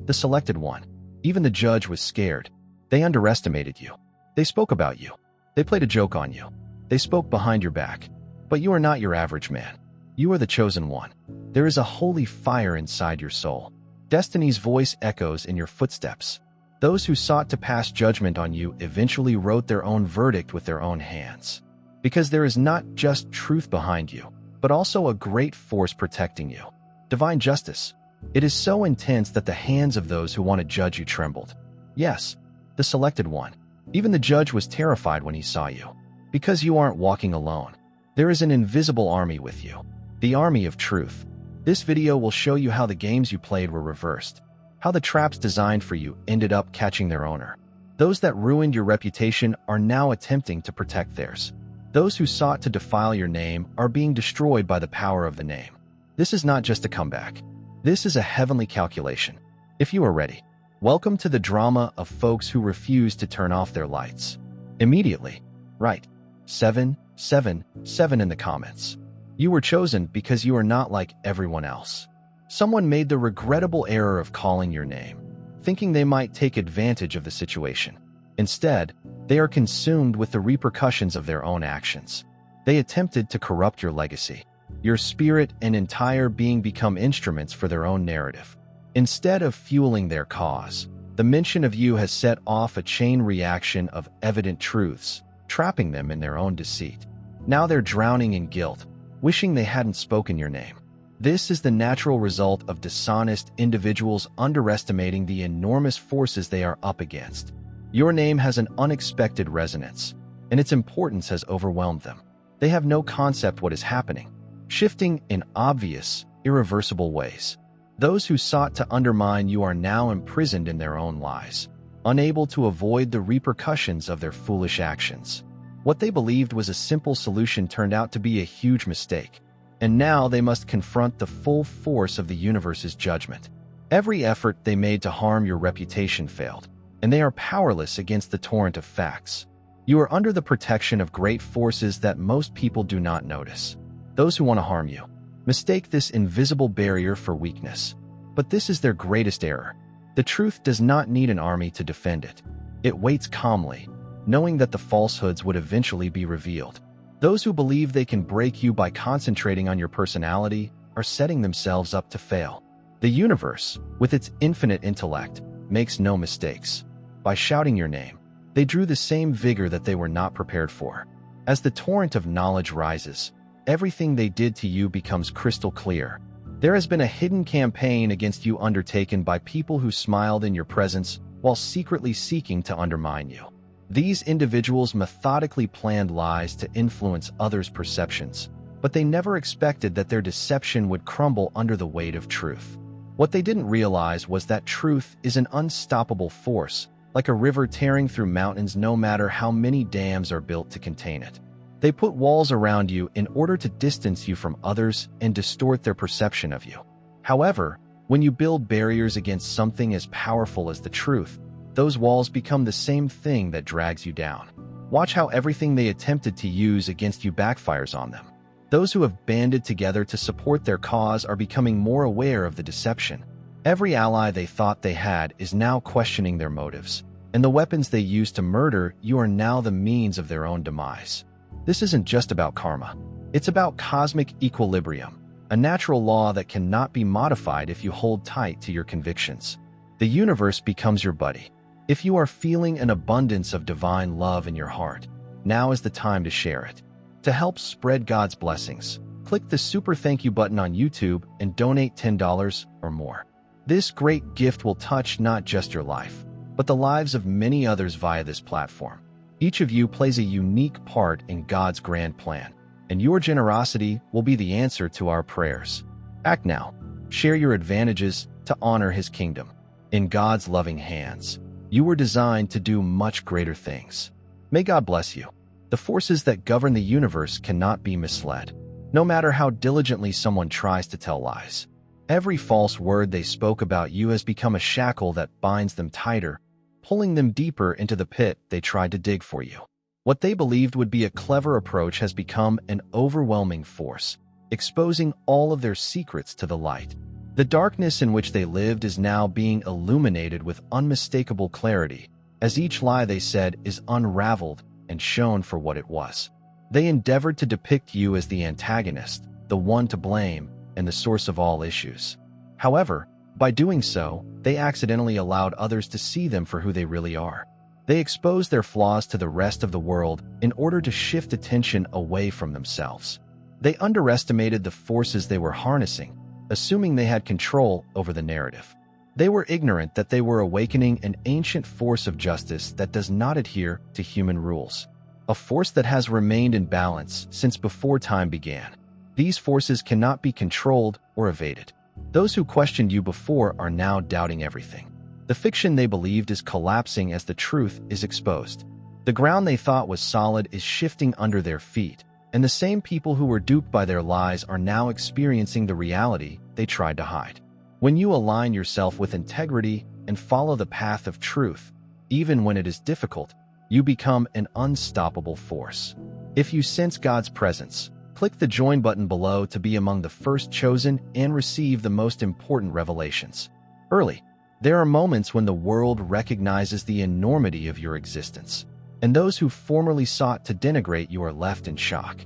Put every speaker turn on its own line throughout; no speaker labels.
the selected one. Even the judge was scared. They underestimated you. They spoke about you. They played a joke on you. They spoke behind your back. But you are not your average man. You are the chosen one. There is a holy fire inside your soul. Destiny's voice echoes in your footsteps. Those who sought to pass judgment on you eventually wrote their own verdict with their own hands. Because there is not just truth behind you, but also a great force protecting you. Divine justice. It is so intense that the hands of those who want to judge you trembled. Yes, the selected one. Even the judge was terrified when he saw you. Because you aren't walking alone. There is an invisible army with you. The army of truth. This video will show you how the games you played were reversed. How the traps designed for you ended up catching their owner. Those that ruined your reputation are now attempting to protect theirs. Those who sought to defile your name are being destroyed by the power of the name. This is not just a comeback. This is a heavenly calculation. If you are ready, welcome to the drama of folks who refuse to turn off their lights. Immediately, write 777 in the comments. You were chosen because you are not like everyone else. Someone made the regrettable error of calling your name, thinking they might take advantage of the situation. Instead, they are consumed with the repercussions of their own actions. They attempted to corrupt your legacy. Your spirit and entire being become instruments for their own narrative. Instead of fueling their cause, the mention of you has set off a chain reaction of evident truths, trapping them in their own deceit. Now they're drowning in guilt, wishing they hadn't spoken your name. This is the natural result of dishonest individuals underestimating the enormous forces they are up against. Your name has an unexpected resonance, and its importance has overwhelmed them. They have no concept what is happening, shifting in obvious, irreversible ways. Those who sought to undermine you are now imprisoned in their own lies, unable to avoid the repercussions of their foolish actions. What they believed was a simple solution turned out to be a huge mistake, and now they must confront the full force of the universe's judgment. Every effort they made to harm your reputation failed, and they are powerless against the torrent of facts. You are under the protection of great forces that most people do not notice. Those who want to harm you mistake this invisible barrier for weakness, but this is their greatest error. The truth does not need an army to defend it. It waits calmly, knowing that the falsehoods would eventually be revealed. Those who believe they can break you by concentrating on your personality are setting themselves up to fail. The universe, with its infinite intellect, makes no mistakes. By shouting your name, they drew the same vigor that they were not prepared for. As the torrent of knowledge rises, everything they did to you becomes crystal clear. There has been a hidden campaign against you undertaken by people who smiled in your presence while secretly seeking to undermine you. These individuals methodically planned lies to influence others' perceptions, but they never expected that their deception would crumble under the weight of truth. What they didn't realize was that truth is an unstoppable force, like a river tearing through mountains no matter how many dams are built to contain it. They put walls around you in order to distance you from others and distort their perception of you. However, when you build barriers against something as powerful as the truth, those walls become the same thing that drags you down. Watch how everything they attempted to use against you backfires on them. Those who have banded together to support their cause are becoming more aware of the deception. Every ally they thought they had is now questioning their motives, and the weapons they used to murder you are now the means of their own demise. This isn't just about karma. It's about cosmic equilibrium, a natural law that cannot be modified if you hold tight to your convictions. The universe becomes your buddy. If you are feeling an abundance of divine love in your heart, now is the time to share it. To help spread God's blessings, click the super thank you button on YouTube and donate $10 or more. This great gift will touch not just your life, but the lives of many others via this platform. Each of you plays a unique part in God's grand plan, and your generosity will be the answer to our prayers. Act now. Share your advantages to honor His kingdom. In God's loving hands, you were designed to do much greater things. May God bless you. The forces that govern the universe cannot be misled, no matter how diligently someone tries to tell lies. Every false word they spoke about you has become a shackle that binds them tighter, pulling them deeper into the pit they tried to dig for you. What they believed would be a clever approach has become an overwhelming force, exposing all of their secrets to the light. The darkness in which they lived is now being illuminated with unmistakable clarity, as each lie they said is unraveled and shown for what it was. They endeavored to depict you as the antagonist, the one to blame, and the source of all issues. However, by doing so, they accidentally allowed others to see them for who they really are. They exposed their flaws to the rest of the world in order to shift attention away from themselves. They underestimated the forces they were harnessing, assuming they had control over the narrative. They were ignorant that they were awakening an ancient force of justice that does not adhere to human rules, a force that has remained in balance since before time began. These forces cannot be controlled or evaded. Those who questioned you before are now doubting everything. The fiction they believed is collapsing as the truth is exposed. The ground they thought was solid is shifting under their feet, and the same people who were duped by their lies are now experiencing the reality they tried to hide. When you align yourself with integrity and follow the path of truth, even when it is difficult, you become an unstoppable force. If you sense God's presence, click the join button below to be among the first chosen and receive the most important revelations. Early, there are moments when the world recognizes the enormity of your existence, and those who formerly sought to denigrate you are left in shock.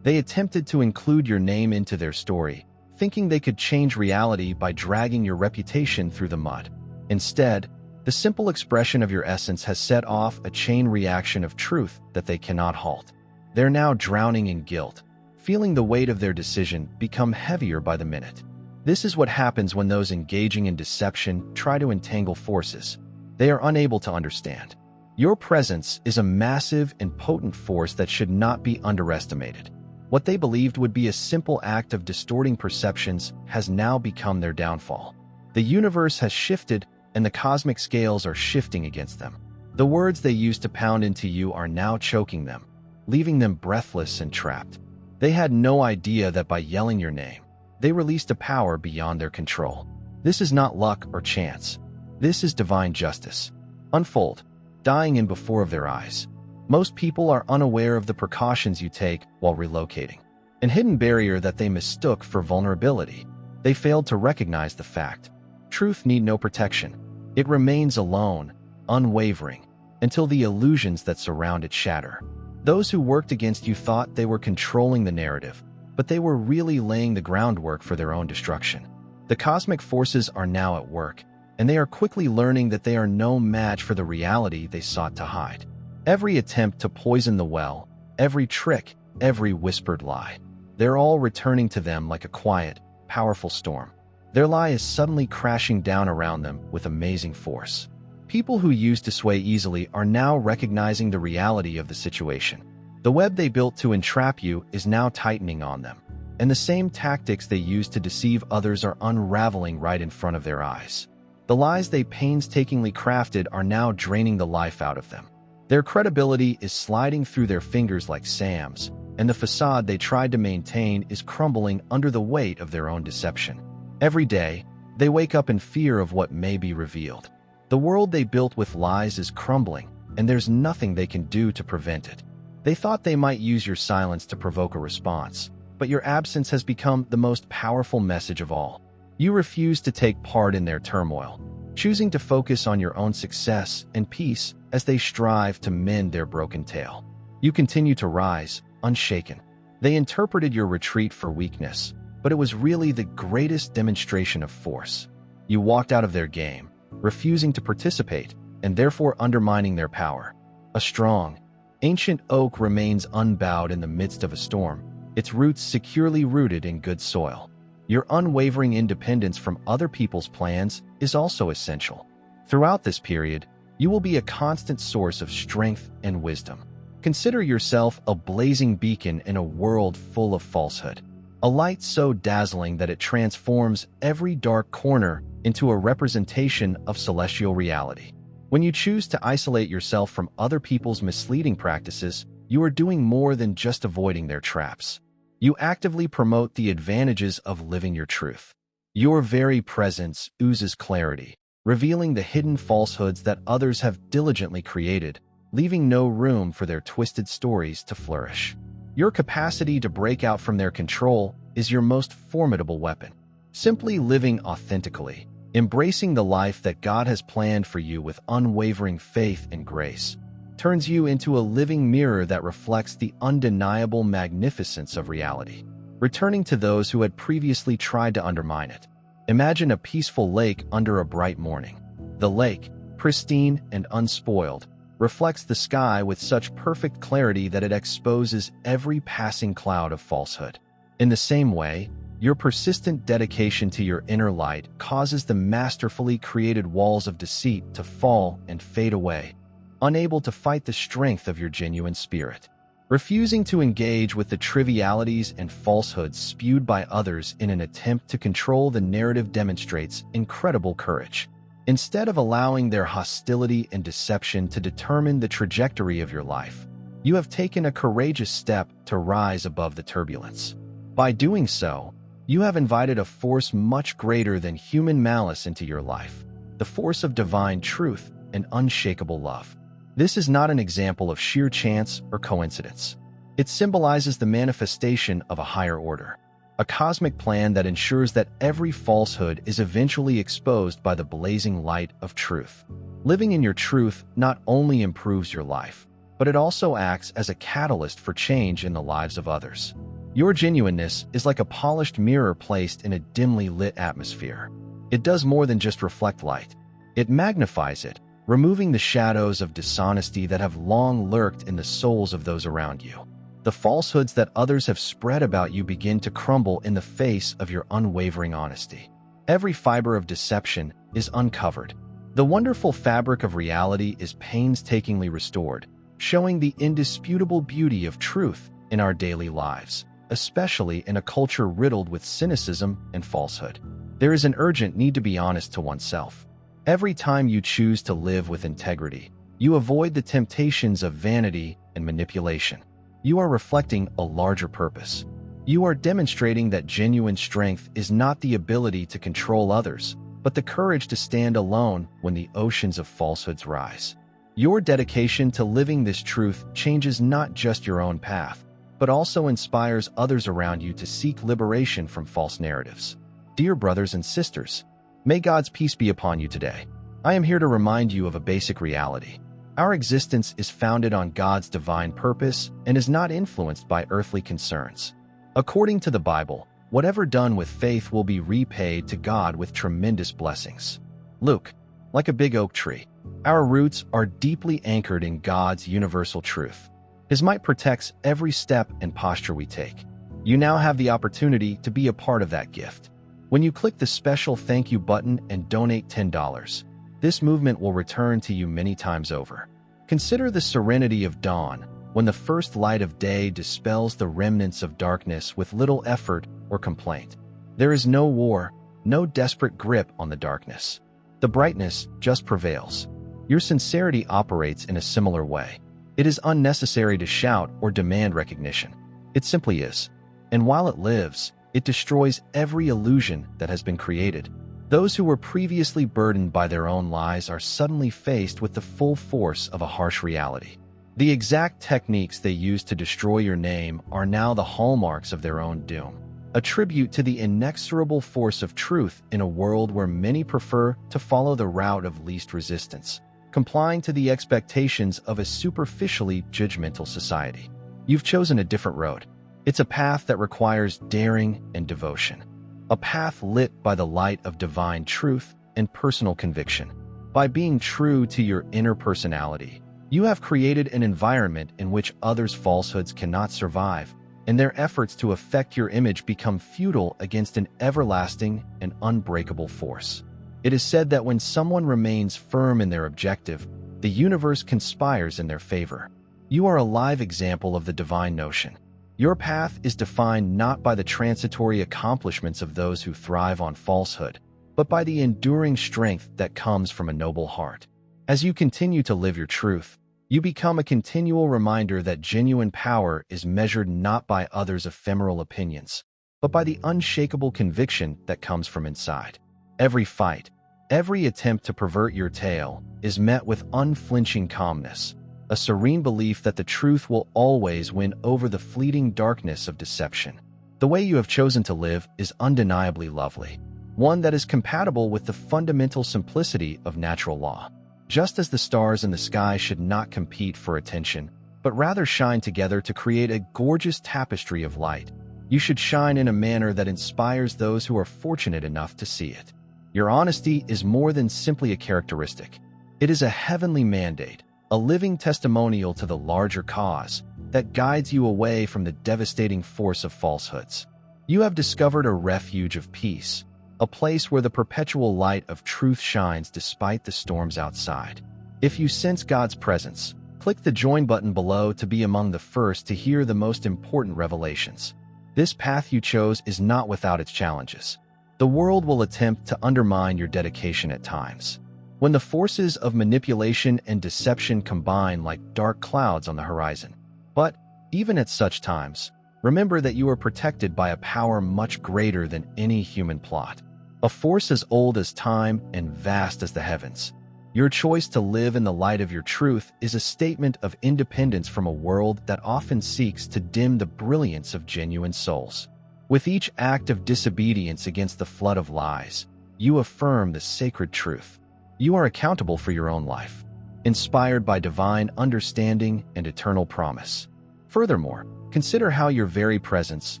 They attempted to include your name into their story, thinking they could change reality by dragging your reputation through the mud. Instead, the simple expression of your essence has set off a chain reaction of truth that they cannot halt. They're now drowning in guilt, feeling the weight of their decision become heavier by the minute. This is what happens when those engaging in deception try to entangle forces they are unable to understand. Your presence is a massive and potent force that should not be underestimated. What they believed would be a simple act of distorting perceptions has now become their downfall. The universe has shifted, and the cosmic scales are shifting against them. The words they used to pound into you are now choking them, leaving them breathless and trapped. They had no idea that by yelling your name, they released a power beyond their control. This is not luck or chance. This is divine justice. Unfold, dying in before of their eyes. Most people are unaware of the precautions you take while relocating, an hidden barrier that they mistook for vulnerability. They failed to recognize the fact. Truth need no protection. It remains alone, unwavering, until the illusions that surround it shatter. Those who worked against you thought they were controlling the narrative, but they were really laying the groundwork for their own destruction. The cosmic forces are now at work, and they are quickly learning that they are no match for the reality they sought to hide. Every attempt to poison the well, every trick, every whispered lie, they're all returning to them like a quiet, powerful storm. Their lie is suddenly crashing down around them with amazing force. People who used to sway easily are now recognizing the reality of the situation. The web they built to entrap you is now tightening on them, and the same tactics they used to deceive others are unraveling right in front of their eyes. The lies they painstakingly crafted are now draining the life out of them. Their credibility is sliding through their fingers like Sam's, and the facade they tried to maintain is crumbling under the weight of their own deception. Every day, they wake up in fear of what may be revealed. The world they built with lies is crumbling, and there's nothing they can do to prevent it. They thought they might use your silence to provoke a response, but your absence has become the most powerful message of all. You refuse to take part in their turmoil, choosing to focus on your own success and peace as they strive to mend their broken tale. You continue to rise, unshaken. They interpreted your retreat for weakness, but it was really the greatest demonstration of force. You walked out of their game, refusing to participate, and therefore undermining their power. A strong, ancient oak remains unbowed in the midst of a storm, its roots securely rooted in good soil. Your unwavering independence from other people's plans is also essential. Throughout this period, you will be a constant source of strength and wisdom. Consider yourself a blazing beacon in a world full of falsehood, a light so dazzling that it transforms every dark corner into a representation of celestial reality. When you choose to isolate yourself from other people's misleading practices, you are doing more than just avoiding their traps. You actively promote the advantages of living your truth. Your very presence oozes clarity, revealing the hidden falsehoods that others have diligently created, leaving no room for their twisted stories to flourish. Your capacity to break out from their control is your most formidable weapon. Simply living authentically, embracing the life that God has planned for you with unwavering faith and grace, turns you into a living mirror that reflects the undeniable magnificence of reality, returning to those who had previously tried to undermine it. Imagine a peaceful lake under a bright morning. The lake, pristine and unspoiled, reflects the sky with such perfect clarity that it exposes every passing cloud of falsehood. In the same way, your persistent dedication to your inner light causes the masterfully created walls of deceit to fall and fade away, unable to fight the strength of your genuine spirit. Refusing to engage with the trivialities and falsehoods spewed by others in an attempt to control the narrative demonstrates incredible courage. Instead of allowing their hostility and deception to determine the trajectory of your life, you have taken a courageous step to rise above the turbulence. By doing so, you have invited a force much greater than human malice into your life, the force of divine truth and unshakable love. This is not an example of sheer chance or coincidence. It symbolizes the manifestation of a higher order, a cosmic plan that ensures that every falsehood is eventually exposed by the blazing light of truth. Living in your truth not only improves your life, but it also acts as a catalyst for change in the lives of others. Your genuineness is like a polished mirror placed in a dimly lit atmosphere. It does more than just reflect light. It magnifies it, removing the shadows of dishonesty that have long lurked in the souls of those around you. The falsehoods that others have spread about you begin to crumble in the face of your unwavering honesty. Every fiber of deception is uncovered. The wonderful fabric of reality is painstakingly restored, showing the indisputable beauty of truth in our daily lives, especially in a culture riddled with cynicism and falsehood. There is an urgent need to be honest to oneself. Every time you choose to live with integrity, you avoid the temptations of vanity and manipulation. You are reflecting a larger purpose. You are demonstrating that genuine strength is not the ability to control others, but the courage to stand alone when the oceans of falsehoods rise. Your dedication to living this truth changes not just your own path, but also inspires others around you to seek liberation from false narratives. Dear brothers and sisters, may God's peace be upon you today. I am here to remind you of a basic reality. Our existence is founded on God's divine purpose and is not influenced by earthly concerns. According to the Bible, whatever done with faith will be repaid to God with tremendous blessings. Luke, like a big oak tree, our roots are deeply anchored in God's universal truth. His might protects every step and posture we take. You now have the opportunity to be a part of that gift. When you click the special thank you button and donate $10, this movement will return to you many times over. Consider the serenity of dawn, when the first light of day dispels the remnants of darkness with little effort or complaint. There is no war, no desperate grip on the darkness. The brightness just prevails. Your sincerity operates in a similar way. It is unnecessary to shout or demand recognition. It simply is. And while it lives, it destroys every illusion that has been created. Those who were previously burdened by their own lies are suddenly faced with the full force of a harsh reality. The exact techniques they used to destroy your name are now the hallmarks of their own doom, a tribute to the inexorable force of truth in a world where many prefer to follow the route of least resistance, complying to the expectations of a superficially judgmental society. You've chosen a different road. It's a path that requires daring and devotion, a path lit by the light of divine truth and personal conviction. By being true to your inner personality, you have created an environment in which others' falsehoods cannot survive, and their efforts to affect your image become futile against an everlasting and unbreakable force. It is said that when someone remains firm in their objective, the universe conspires in their favor. You are a live example of the divine notion. Your path is defined not by the transitory accomplishments of those who thrive on falsehood, but by the enduring strength that comes from a noble heart. As you continue to live your truth, you become a continual reminder that genuine power is measured not by others' ephemeral opinions, but by the unshakable conviction that comes from inside. Every fight, every attempt to pervert your tale is met with unflinching calmness, a serene belief that the truth will always win over the fleeting darkness of deception. The way you have chosen to live is undeniably lovely, one that is compatible with the fundamental simplicity of natural law. Just as the stars in the sky should not compete for attention, but rather shine together to create a gorgeous tapestry of light, you should shine in a manner that inspires those who are fortunate enough to see it. Your honesty is more than simply a characteristic. It is a heavenly mandate, a living testimonial to the larger cause that guides you away from the devastating force of falsehoods. You have discovered a refuge of peace, a place where the perpetual light of truth shines despite the storms outside. If you sense God's presence, click the join button below to be among the first to hear the most important revelations. This path you chose is not without its challenges. The world will attempt to undermine your dedication at times. When the forces of manipulation and deception combine like dark clouds on the horizon. But, even at such times, remember that you are protected by a power much greater than any human plot. A force as old as time and vast as the heavens. Your choice to live in the light of your truth is a statement of independence from a world that often seeks to dim the brilliance of genuine souls. With each act of disobedience against the flood of lies, you affirm the sacred truth. You are accountable for your own life, inspired by divine understanding and eternal promise. Furthermore, consider how your very presence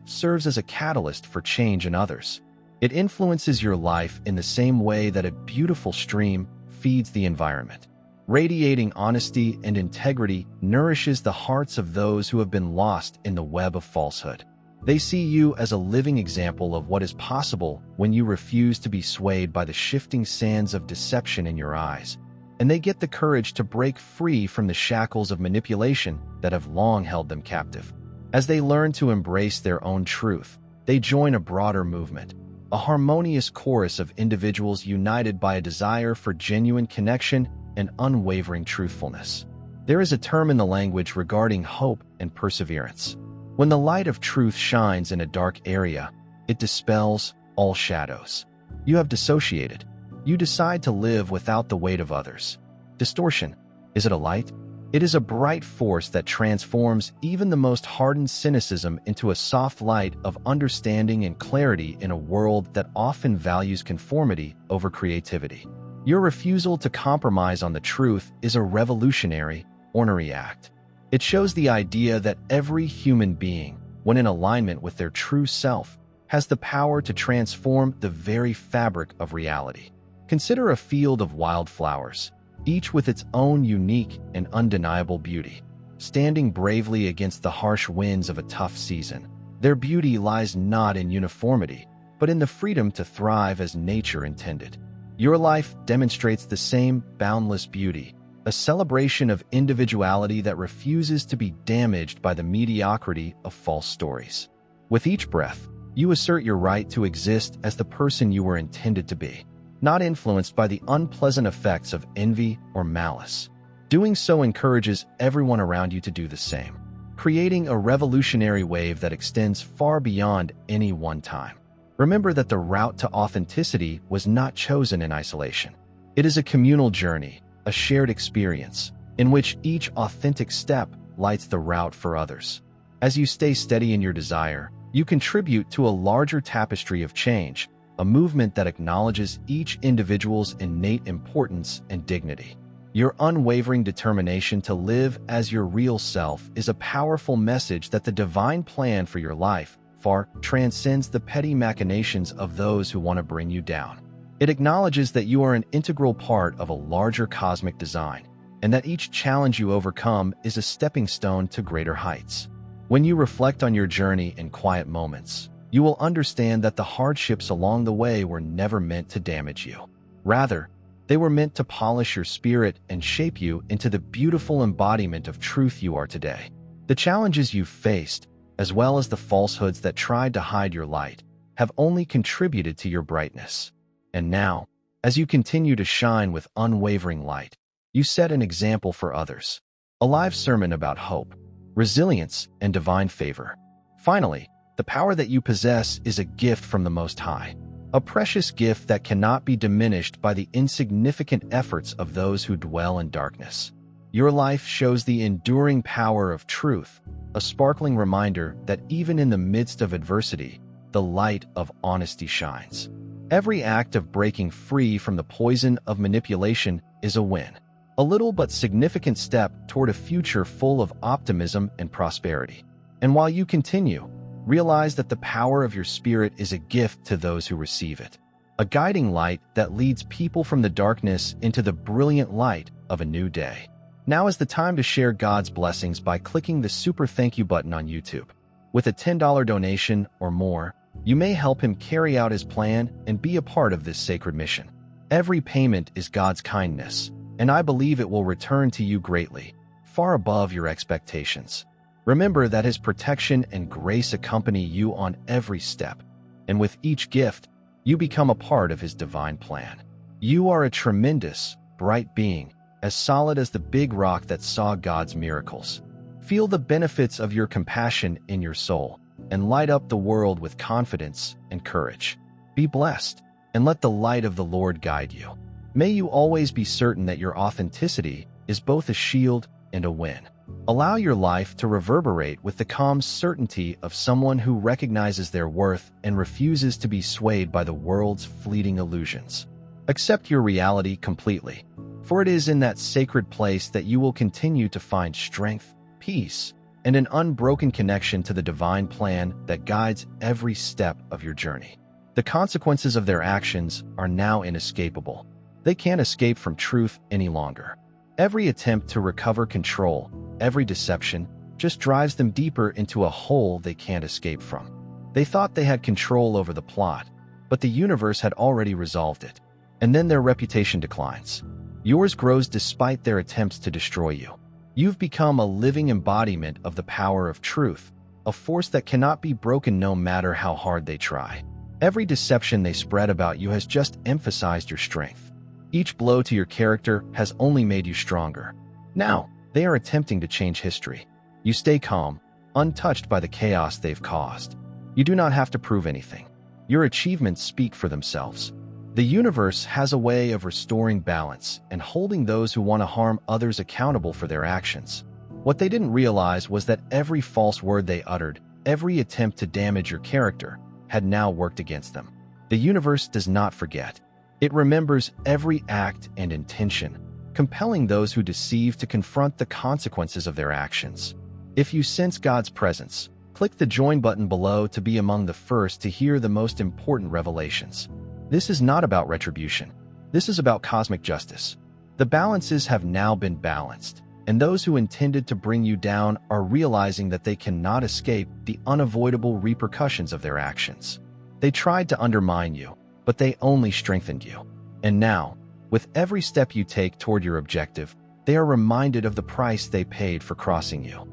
serves as a catalyst for change in others. It influences your life in the same way that a beautiful stream feeds the environment. Radiating honesty and integrity nourishes the hearts of those who have been lost in the web of falsehood. They see you as a living example of what is possible when you refuse to be swayed by the shifting sands of deception in your eyes, and they get the courage to break free from the shackles of manipulation that have long held them captive. As they learn to embrace their own truth, they join a broader movement, a harmonious chorus of individuals united by a desire for genuine connection and unwavering truthfulness. There is a term in the language regarding hope and perseverance. When the light of truth shines in a dark area, it dispels all shadows. You have dissociated. You decide to live without the weight of others. Distortion. Is it a light? It is a bright force that transforms even the most hardened cynicism into a soft light of understanding and clarity in a world that often values conformity over creativity. Your refusal to compromise on the truth is a revolutionary, ornery act. It shows the idea that every human being, when in alignment with their true self, has the power to transform the very fabric of reality. Consider a field of wildflowers, each with its own unique and undeniable beauty. Standing bravely against the harsh winds of a tough season, their beauty lies not in uniformity, but in the freedom to thrive as nature intended. Your life demonstrates the same boundless beauty, a celebration of individuality that refuses to be damaged by the mediocrity of false stories. With each breath, you assert your right to exist as the person you were intended to be, not influenced by the unpleasant effects of envy or malice. Doing so encourages everyone around you to do the same, creating a revolutionary wave that extends far beyond any one time. Remember that the route to authenticity was not chosen in isolation. It is a communal journey, a shared experience, in which each authentic step lights the route for others. As you stay steady in your desire, you contribute to a larger tapestry of change, a movement that acknowledges each individual's innate importance and dignity. Your unwavering determination to live as your real self is a powerful message that the divine plan for your life far transcends the petty machinations of those who want to bring you down. It acknowledges that you are an integral part of a larger cosmic design, and that each challenge you overcome is a stepping stone to greater heights. When you reflect on your journey in quiet moments, you will understand that the hardships along the way were never meant to damage you. Rather, they were meant to polish your spirit and shape you into the beautiful embodiment of truth you are today. The challenges you've faced, as well as the falsehoods that tried to hide your light, have only contributed to your brightness. And now, as you continue to shine with unwavering light, you set an example for others. A live sermon about hope, resilience, and divine favor. Finally, the power that you possess is a gift from the Most High, a precious gift that cannot be diminished by the insignificant efforts of those who dwell in darkness. Your life shows the enduring power of truth, a sparkling reminder that even in the midst of adversity, the light of honesty shines. Every act of breaking free from the poison of manipulation is a win, a little but significant step toward a future full of optimism and prosperity. And while you continue, realize that the power of your spirit is a gift to those who receive it, a guiding light that leads people from the darkness into the brilliant light of a new day. Now is the time to share God's blessings by clicking the super thank you button on YouTube. With a $10 donation or more, you may help him carry out his plan and be a part of this sacred mission. Every payment is God's kindness, and I believe it will return to you greatly, far above your expectations. Remember that his protection and grace accompany you on every step, and with each gift, you become a part of his divine plan. You are a tremendous, bright being, as solid as the big rock that saw God's miracles. Feel the benefits of your compassion in your soul, and light up the world with confidence and courage. Be blessed, and let the light of the Lord guide you. May you always be certain that your authenticity is both a shield and a win. Allow your life to reverberate with the calm certainty of someone who recognizes their worth and refuses to be swayed by the world's fleeting illusions. Accept your reality completely, for it is in that sacred place that you will continue to find strength, peace, and an unbroken connection to the divine plan that guides every step of your journey. The consequences of their actions are now inescapable. They can't escape from truth any longer. Every attempt to recover control, every deception, just drives them deeper into a hole they can't escape from. They thought they had control over the plot, but the universe had already resolved it. And then their reputation declines. Yours grows despite their attempts to destroy you. You've become a living embodiment of the power of truth, a force that cannot be broken no matter how hard they try. Every deception they spread about you has just emphasized your strength. Each blow to your character has only made you stronger. Now, they are attempting to change history. You stay calm, untouched by the chaos they've caused. You do not have to prove anything. Your achievements speak for themselves. The universe has a way of restoring balance and holding those who want to harm others accountable for their actions. What they didn't realize was that every false word they uttered, every attempt to damage your character, had now worked against them. The universe does not forget. It remembers every act and intention, compelling those who deceive to confront the consequences of their actions. If you sense God's presence, click the join button below to be among the first to hear the most important revelations. This is not about retribution. This is about cosmic justice. The balances have now been balanced, and those who intended to bring you down are realizing that they cannot escape the unavoidable repercussions of their actions. They tried to undermine you, but they only strengthened you. And now, with every step you take toward your objective, they are reminded of the price they paid for crossing you.